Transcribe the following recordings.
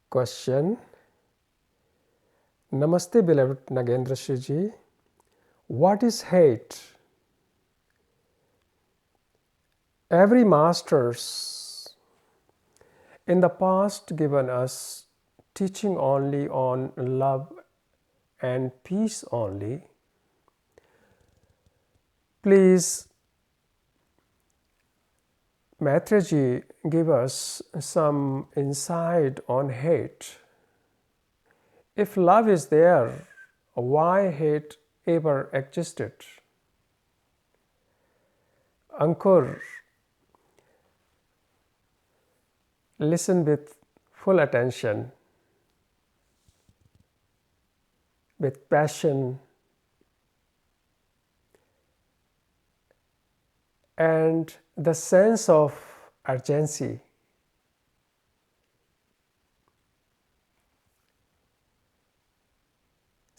Question. Namaste, beloved Nagendra Shiji. What is hate? Every masters in the past given us teaching only on love and peace only. Please, Maitraji, give us some insight on hate. If love is there, why hate ever existed? Ankur, listen with full attention, with passion, and the sense of urgency.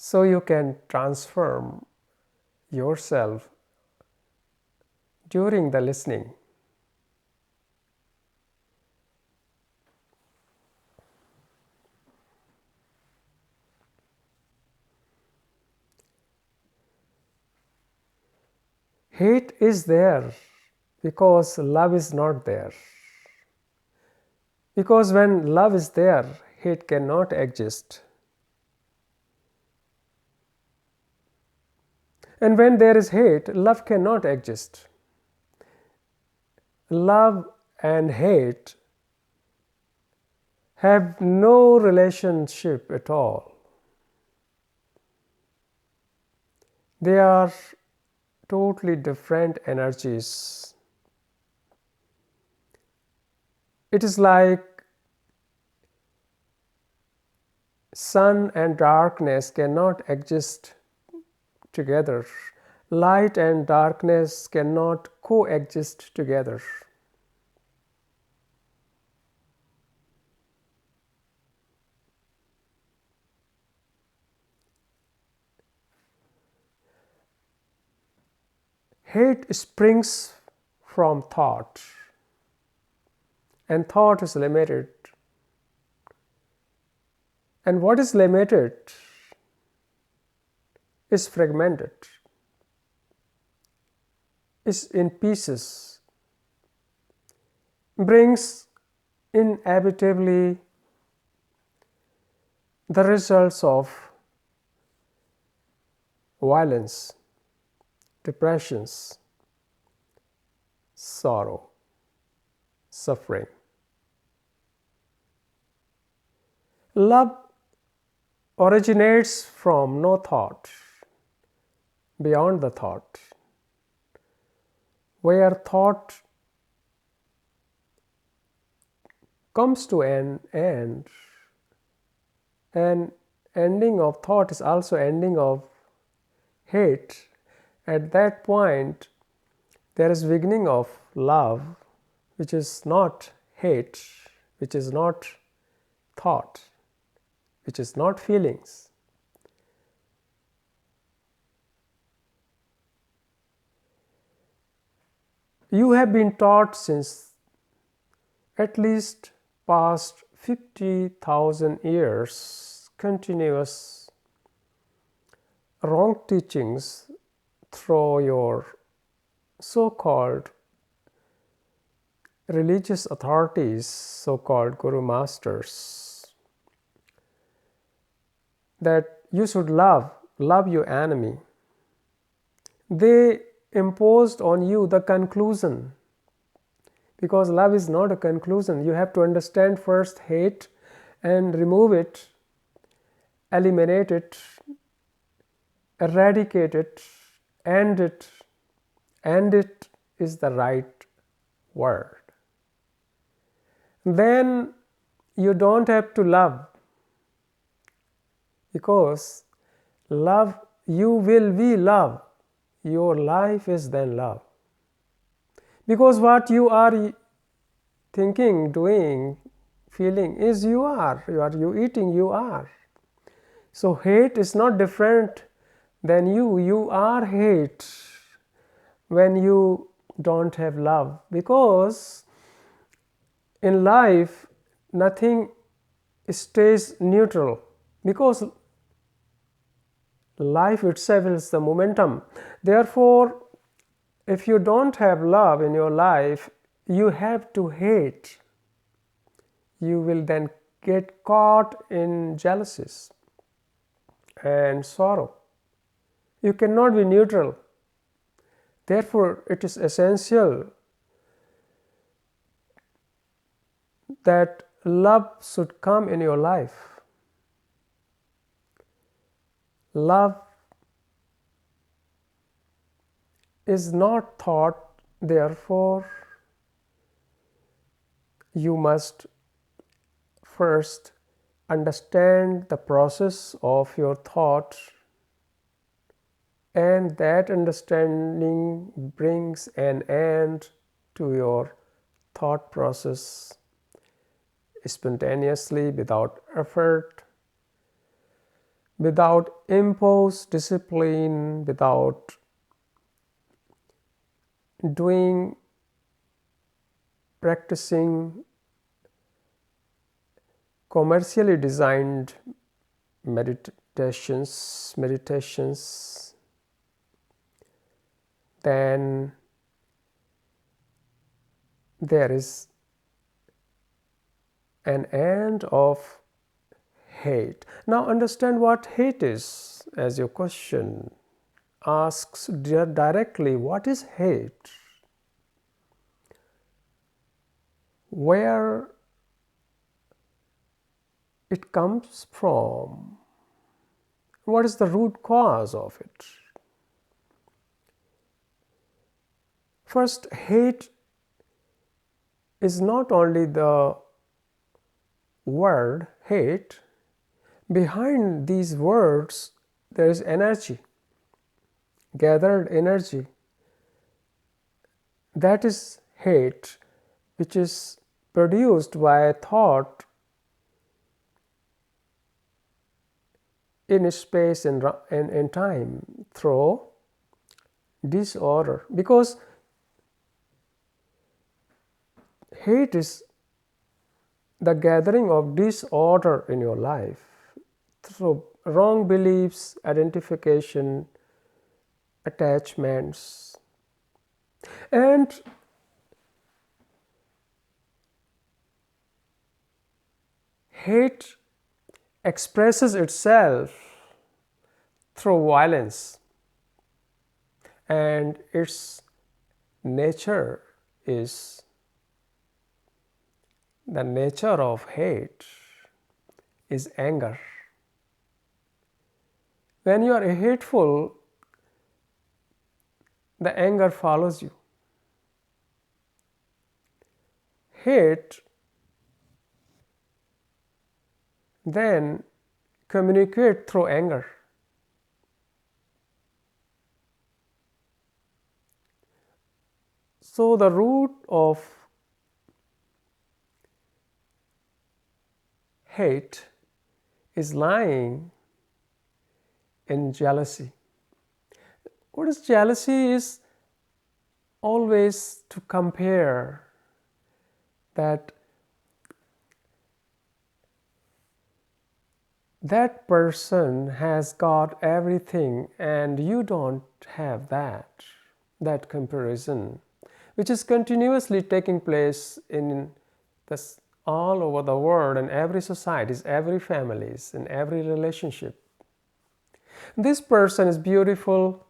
So you can transform yourself during the listening. Hate is there because love is not there. Because when love is there, hate cannot exist. And when there is hate, love cannot exist. Love and hate have no relationship at all. They are totally different energies. It is like sun and darkness cannot exist together. Light and darkness cannot coexist together. Hate springs from thought, and thought is limited. And what is limited is fragmented, is in pieces, brings inevitably the results of violence, depressions, sorrow, suffering. Love originates from no thought, beyond the thought, where thought comes to an end, and ending of thought is also ending of hate. At that point, there is beginning of love, which is not hate, which is not thought, which is not feelings. You have been taught since at least past 50,000 years continuous wrong teachings through your so-called religious authorities, so-called guru masters, that you should love your enemy. They imposed on you the conclusion, because love is not a conclusion. You have to understand first hate and remove it, eliminate it, eradicate it, end it. End it is the right word. Then you don't have to love, because love, you will be love. Your life is then love. Because what you are thinking, doing, feeling is you are. You eating, you are. So hate is not different than you. You are hate when you don't have love. Because in life, nothing stays neutral, because life itself is the momentum. Therefore, if you don't have love in your life, you have to hate. You will then get caught in jealousies and sorrow. You cannot be neutral. Therefore, it is essential that love should come in your life. Love is not thought, therefore, you must first understand the process of your thought, and that understanding brings an end to your thought process spontaneously, without effort, without imposed discipline, without practicing commercially designed meditations, then there is an end of hate. Now understand what hate is, as your question asks directly. What is hate? Where it comes from? What is the root cause of it? First, hate is not only the word hate. Behind these words there is energy, gathered energy. That is hate, which is produced by a thought in space and in time through disorder. Because hate is the gathering of disorder in your life through wrong beliefs, identification, attachments. And hate expresses itself through violence, and its nature is the nature of hate is anger. When you are hateful, the anger follows you. Hate then communicate through anger. So the root of hate is lying in jealousy. What is jealousy? Is always to compare that person has got everything and you don't have that comparison, which is continuously taking place in this all over the world, in every society, every families, in every relationship. This person is beautiful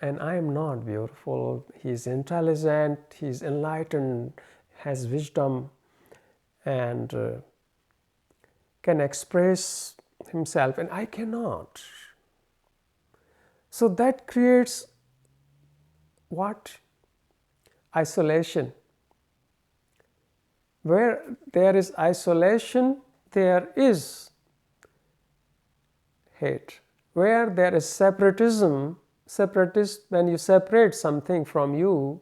and I am not beautiful. He is intelligent, he is enlightened, has wisdom, and can express himself, and I cannot. So that creates what? Isolation. Where there is isolation, there is hate. Where there is separatism, when you separate something from you,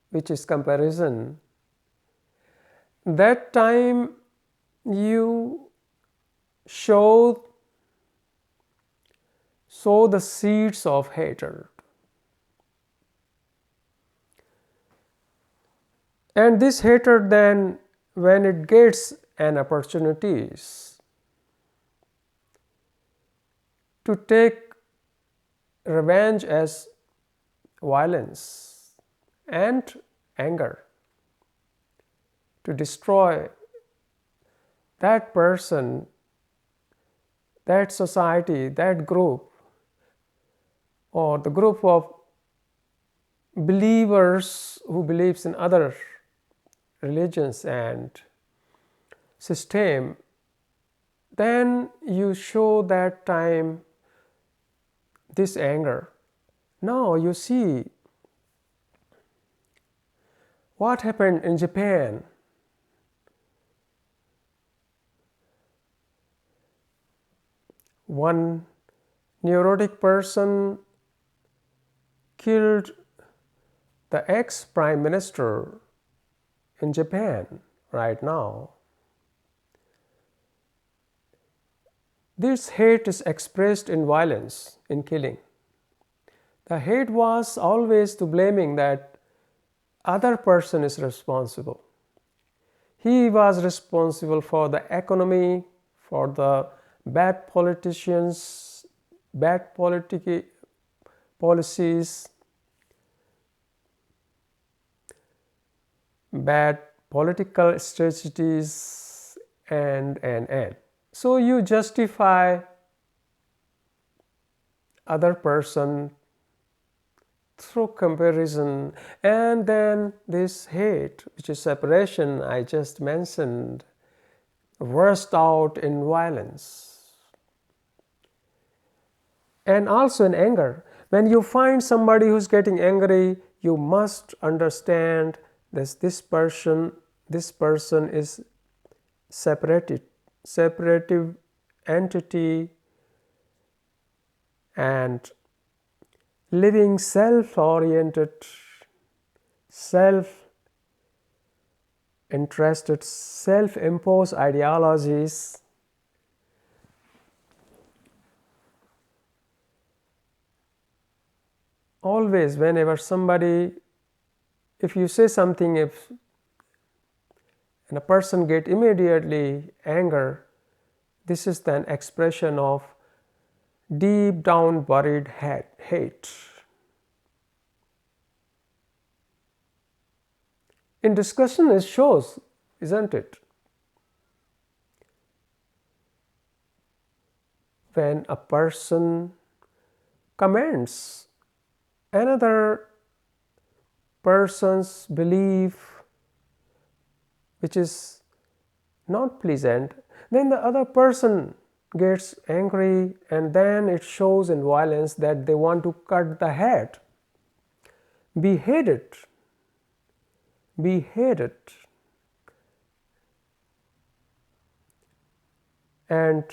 which is comparison, that time you sow the seeds of hatred. And this hatred then, when it gets and opportunities to take revenge as violence and anger, to destroy that person, that society, that group, or the group of believers who believes in other religions and system, then you show that time this anger. Now you see what happened in Japan. One neurotic person killed the ex-prime minister in Japan right now. This hate is expressed in violence, in killing. The hate was always to blaming that other person is responsible. He was responsible for the economy, for the bad politicians, bad policies, bad political strategies, and. So you justify other person through comparison, and then this hate, which is separation I just mentioned, burst out in violence and also in anger. When you find somebody who's getting angry, you must understand that this person is separative entity and living self-oriented, self-interested, self-imposed ideologies. Always, whenever somebody, if you say something, and a person get immediately anger, this is then expression of deep down buried hate. In discussion it shows, isn't it? When a person comments another person's belief which is not pleasant, then the other person gets angry, and then it shows in violence that they want to cut the head, behead it. And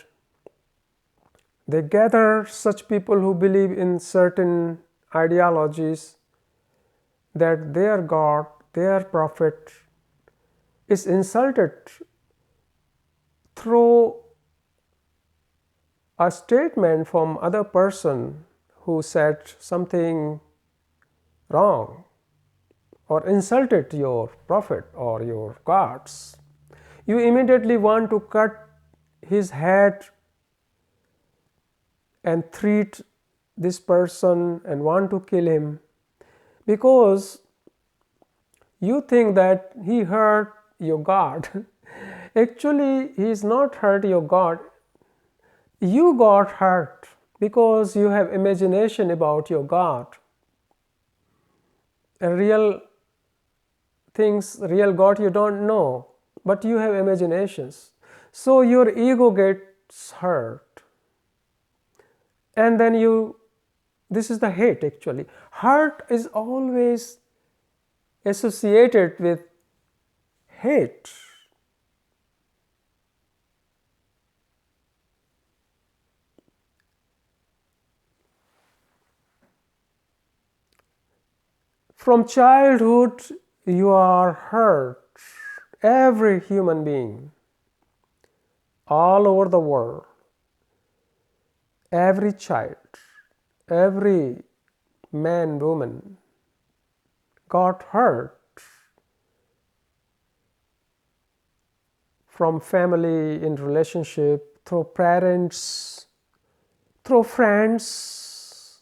they gather such people who believe in certain ideologies, that their God, their prophet is insulted through a statement from other person who said something wrong or insulted your prophet or your gods. You immediately want to cut his head and treat this person and want to kill him, because you think that he hurt your God. Actually, he is not hurt your God. You got hurt because you have imagination about your God. And real things, real God you don't know, but you have imaginations. So your ego gets hurt. And then this is the hate actually. Hurt is always associated with hate. From childhood, you are hurt. Every human being, all over the world, every child, every man, woman got hurt from family in relationship, through parents, through friends,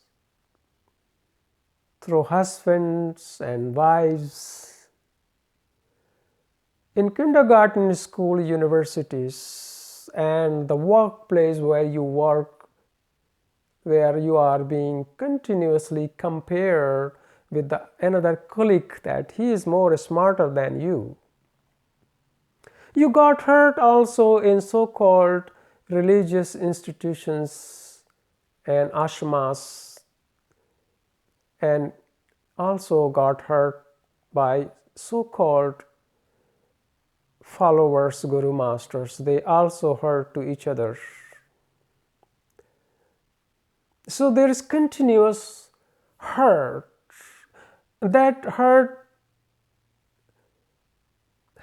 through husbands and wives, in kindergarten, school, universities, and the workplace where you work, where you are being continuously compared with another colleague that he is more smarter than you. You got hurt also in so-called religious institutions and ashramas, and also got hurt by so-called followers, guru masters. They also hurt to each other. So there is continuous hurt. That hurt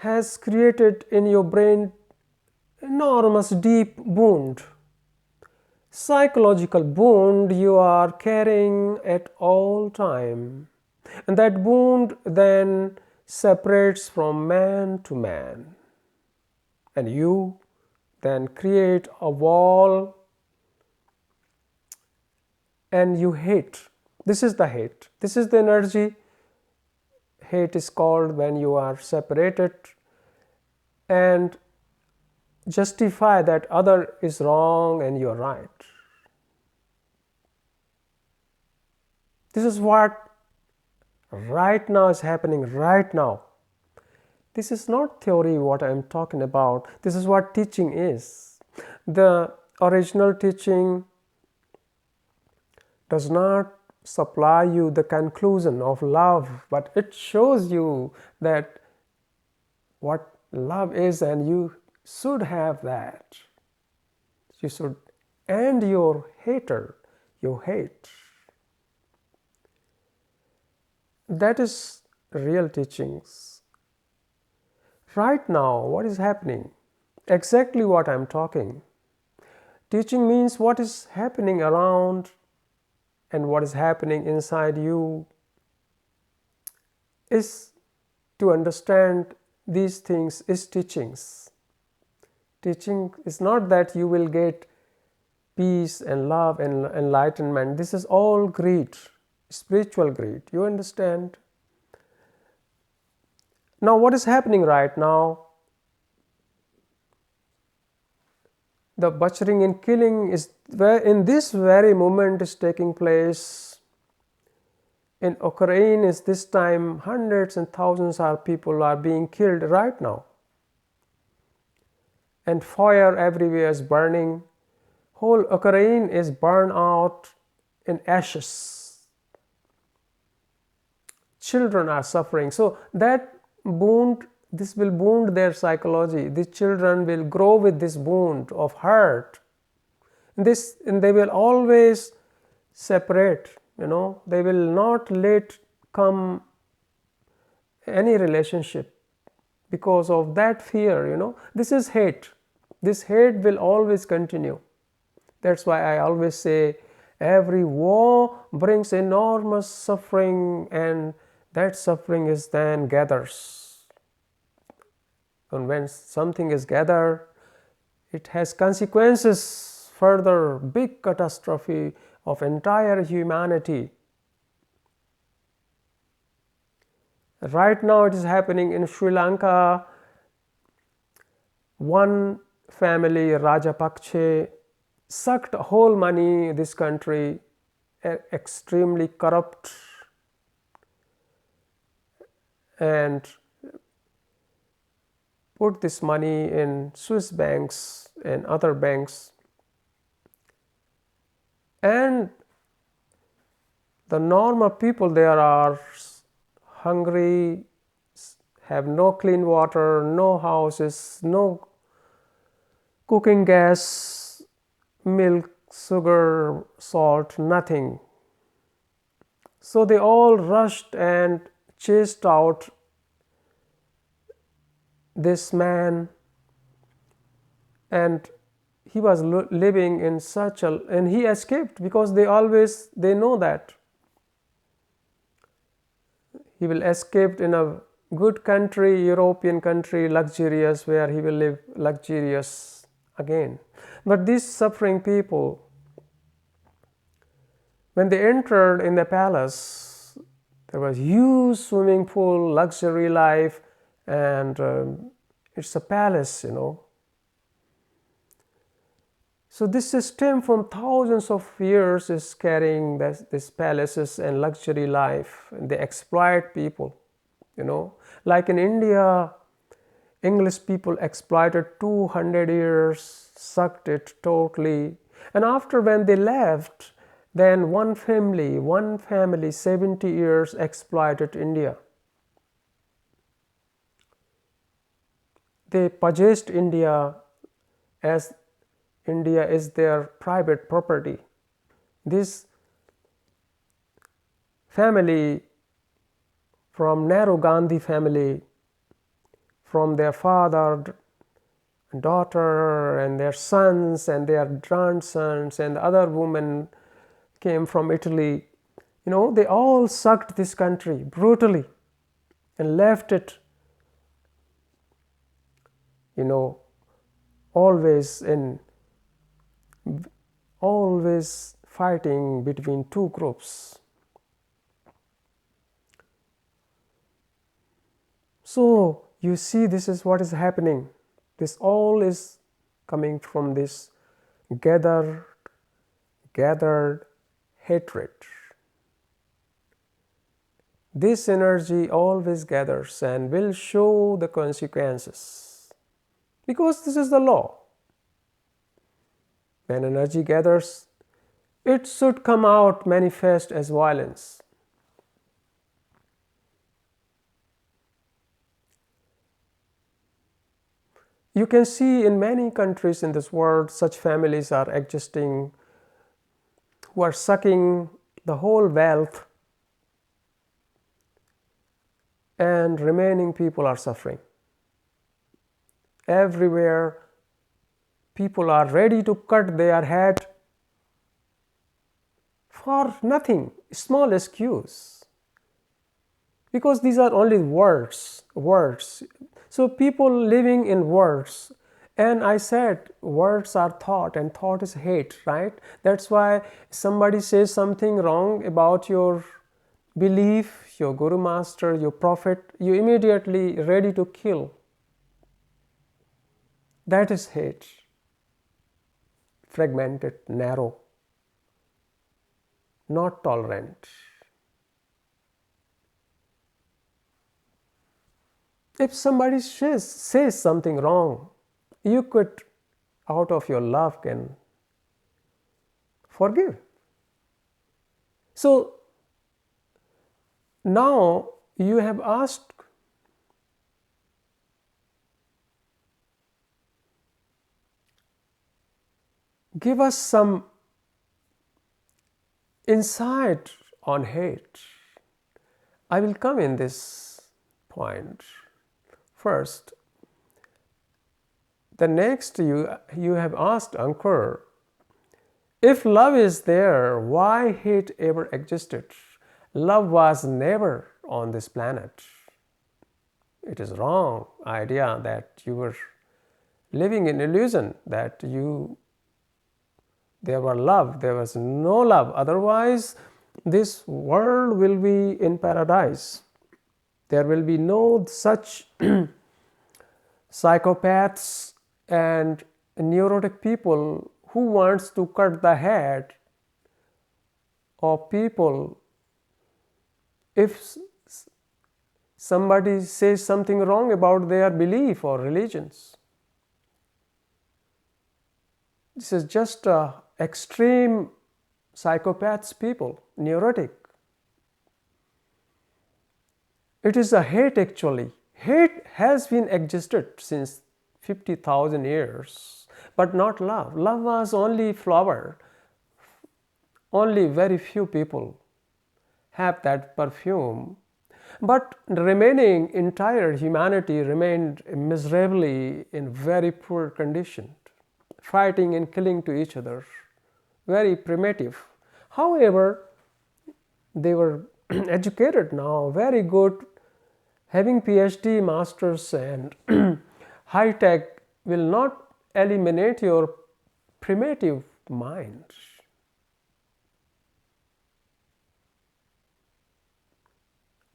has created in your brain enormous deep wound, psychological wound you are carrying at all time, and that wound then separates from man to man, and you then create a wall and you hate. This is the hate, this is the energy. Hate is called when you are separated and justify that other is wrong and you are right. This is what right now is happening right now. This is not theory what I am talking about. This is what teaching is. The original teaching does not supply you the conclusion of love, but it shows you that what love is, and you should have that. You should end your hater, your hate. That is real teachings. Right now, what is happening? Exactly what I am talking. Teaching means what is happening around and what is happening inside you. Is to understand these things is teachings. Teaching is not that you will get peace and love and enlightenment. This is all greed, spiritual greed. You understand? Now what is happening right now? The butchering and killing is where in this very moment is taking place. In Ukraine is this time hundreds and thousands of people are being killed right now. And fire everywhere is burning. Whole Ukraine is burned out in ashes. Children are suffering. So that wound, this will wound their psychology. These children will grow with this wound of hurt. And they will always separate, they will not let come any relationship because of that fear, This is hate. This hate will always continue. That's why I always say every war brings enormous suffering, and that suffering is then gathers. And when something is gathered, it has consequences, further big catastrophe of entire humanity. Right now it is happening in Sri Lanka. One family, Rajapaksa, sucked whole money this country, extremely corrupt, and put this money in Swiss banks and other banks. And the normal people there are hungry, have no clean water, no houses, no cooking gas, milk, sugar, salt, nothing. So they all rushed and chased out this man, and he was living in such a, and he escaped because they know that he will escape in a good country, European country, luxurious, where he will live luxurious again. But these suffering people, when they entered in the palace, there was huge swimming pool, luxury life, and it's a palace, So this system from thousands of years is carrying these palaces and luxury life, and they exploit people, Like in India, English people exploited 200 years, sucked it totally, and after when they left, then one family 70 years exploited India. They possessed India as India is their private property. This family from Nehru Gandhi family, from their father, daughter, and their sons, and their grandsons, and the other women came from Italy. They all sucked this country brutally and left it, always fighting between two groups. So you see, this is what is happening. This all is coming from this gathered hatred. This energy always gathers and will show the consequences, because this is the law. When energy gathers, it should come out manifest as violence. You can see in many countries in this world, such families are existing who are sucking the whole wealth, and remaining people are suffering. Everywhere, people are ready to cut their head for nothing, small excuse, because these are only words. So people living in words, and I said words are thought, and thought is hate, right? That's why somebody says something wrong about your belief, your guru master, your prophet, you immediately ready to kill. That is hate. Fragmented, narrow, not tolerant. If somebody says something wrong, you could, out of your love, can forgive. So now you have asked, give us some insight on hate. I will come in this point. First, the next you have asked, Ankur, if love is there, why hate ever existed? Love was never on this planet. It is wrong idea that you were living in illusion that there were love. There was no love. Otherwise, this world will be in paradise. There will be no such psychopaths and neurotic people who wants to cut the head of people if somebody says something wrong about their belief or religions. This is just extreme psychopaths people, neurotic. It is a hate actually. Hate has been existed since 50,000 years, but not love. Love was only flower. Only very few people have that perfume. But the remaining entire humanity remained miserably in very poor condition, fighting and killing to each other, very primitive. However, they were educated now, very good Having PhD, masters, and high tech will not eliminate your primitive mind.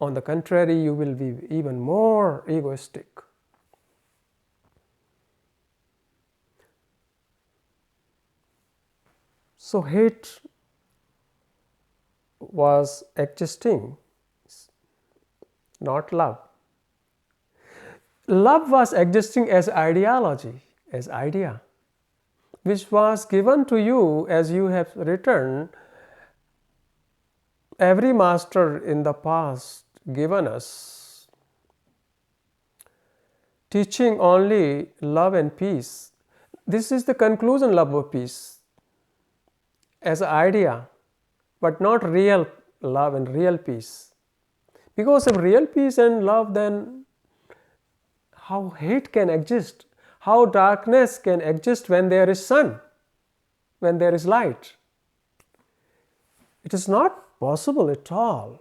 On the contrary, you will be even more egoistic. So hate was existing, not love. Love was existing as ideology, as idea, which was given to you as you have written. Every master in the past given us teaching only love and peace. This is the conclusion, love or peace, as an idea, but not real love and real peace. Because of real peace and love, then how hate can exist? How darkness can exist when there is sun, when there is light? It is not possible at all.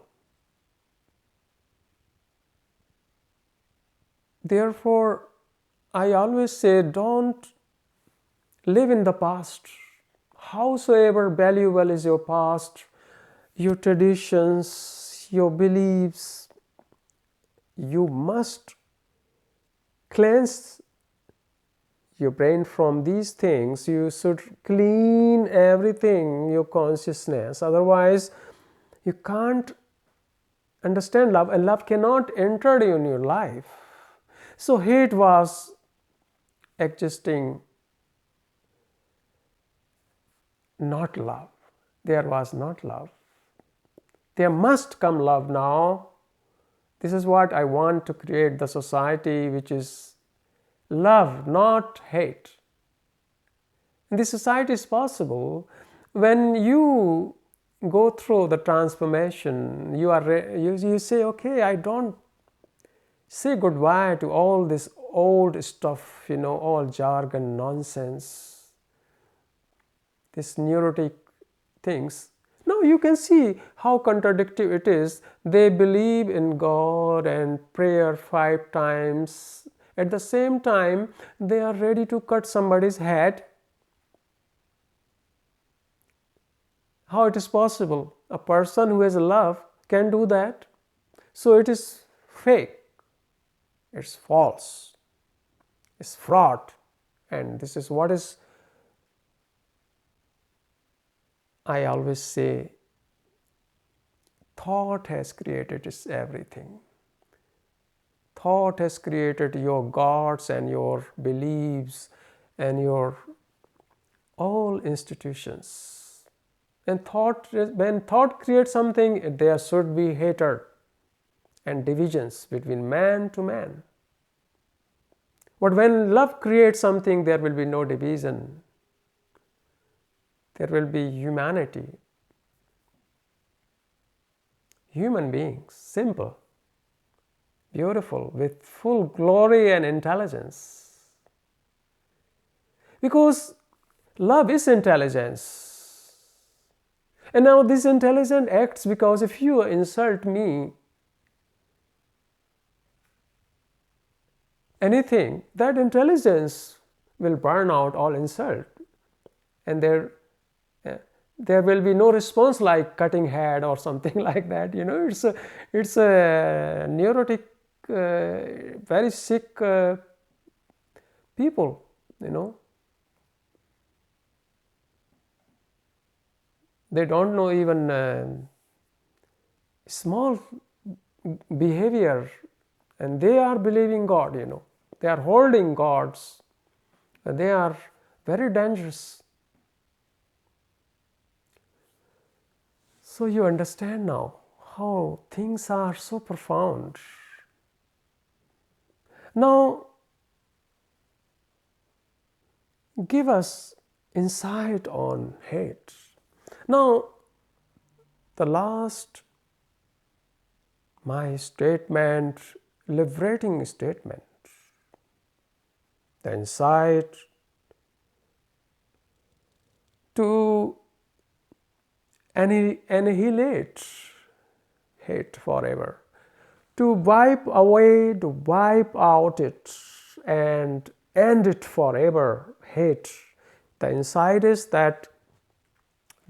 Therefore, I always say, don't live in the past. Howsoever valuable is your past, your traditions, your beliefs, you must cleanse your brain from these things. You should clean everything, your consciousness. Otherwise, you can't understand love, and love cannot enter in your life. So hate was existing, not love. There was not love. There must come love now. This is what I want to create, the society which is love, not hate. And this society is possible when you go through the transformation. You say, okay, I don't say goodbye to all this old stuff, all jargon, nonsense, this neurotic things. Now you can see how contradictory it is. They believe in God and prayer 5 times. At the same time, they are ready to cut somebody's head. How it is possible? A person who has love can do that. So it is fake. It's false. It's fraud. And this is what is, I always say, thought has created everything. Thought has created your gods and your beliefs and your all institutions. And when thought creates something, there should be hatred and divisions between man to man. But when love creates something, there will be no division. There will be humanity. Human beings, simple, beautiful, with full glory and intelligence. Because love is intelligence. And now this intelligence acts because if you insult me, anything, that intelligence will burn out all insult. And there will be no response like cutting head or something like that. It's a neurotic, very sick people. They don't know even small behavior, and they are believing God. They are holding gods, and they are very dangerous. So you understand now how things are so profound. Now, give us insight on hate. Now, the last, my statement, liberating statement, the insight to annihilate hate forever, to wipe away, to wipe out it and end it forever, hate. The insight is that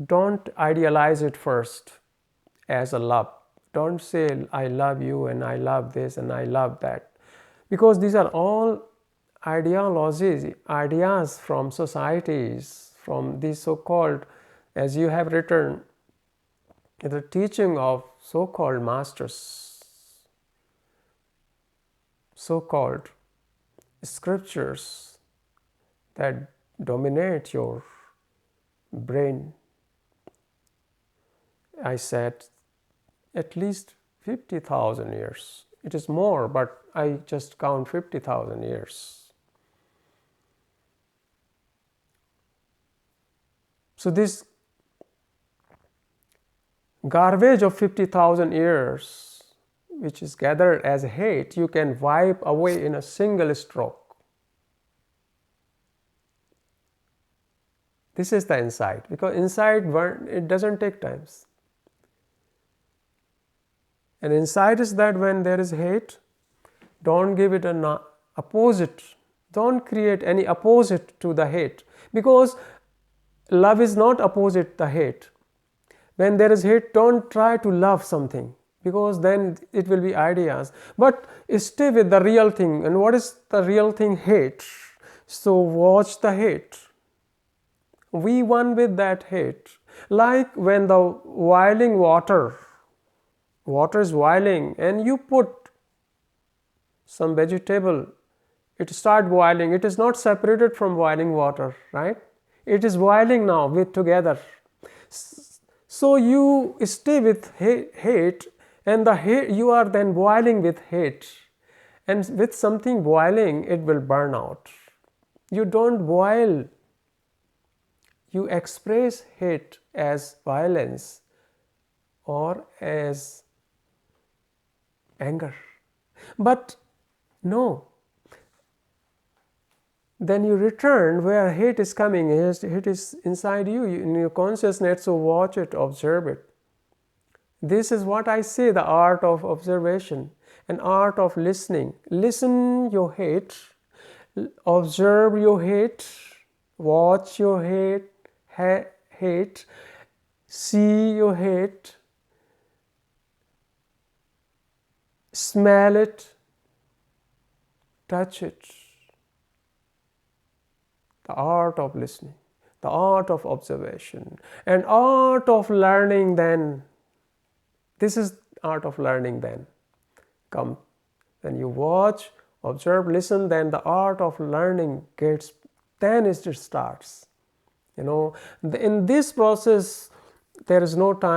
don't idealize it first as a love. Don't say, I love you and I love this and I love that. Because these are all ideologies, ideas from societies, from these so-called, as you have written, the teaching of so-called masters, so-called scriptures that dominate your brain. I said at least 50,000 years. It is more, but I just count 50,000 years. So this garbage of 50,000 years, which is gathered as hate, you can wipe away in a single stroke. This is the insight, because insight, it doesn't take time. And insight is that when there is hate, don't give it an opposite. Don't create any opposite to the hate, because love is not opposite the hate. When there is hate, don't try to love something, because then it will be ideas. But stay with the real thing. And what is the real thing? Hate. So watch the hate. We one with that hate. Like when the boiling water is boiling and you put some vegetable, it start boiling. It is not separated from boiling water, right? It is boiling now with together. So you stay with hate, and the hate, you are then boiling with hate. And with something boiling, it will burn out. You don't boil. You express hate as violence or as anger. But no. Then you return where hate is coming. Hate is inside you, in your consciousness, so watch it, observe it. This is what I say, the art of observation, an art of listening. Listen your hate, observe your hate, watch your hate, see your hate, smell it, touch it. The art of listening, the art of observation, and art of learning then. This is art of learning then. Come, when you watch, observe, listen, then the art of learning gets, then it starts. In this process, there is no time.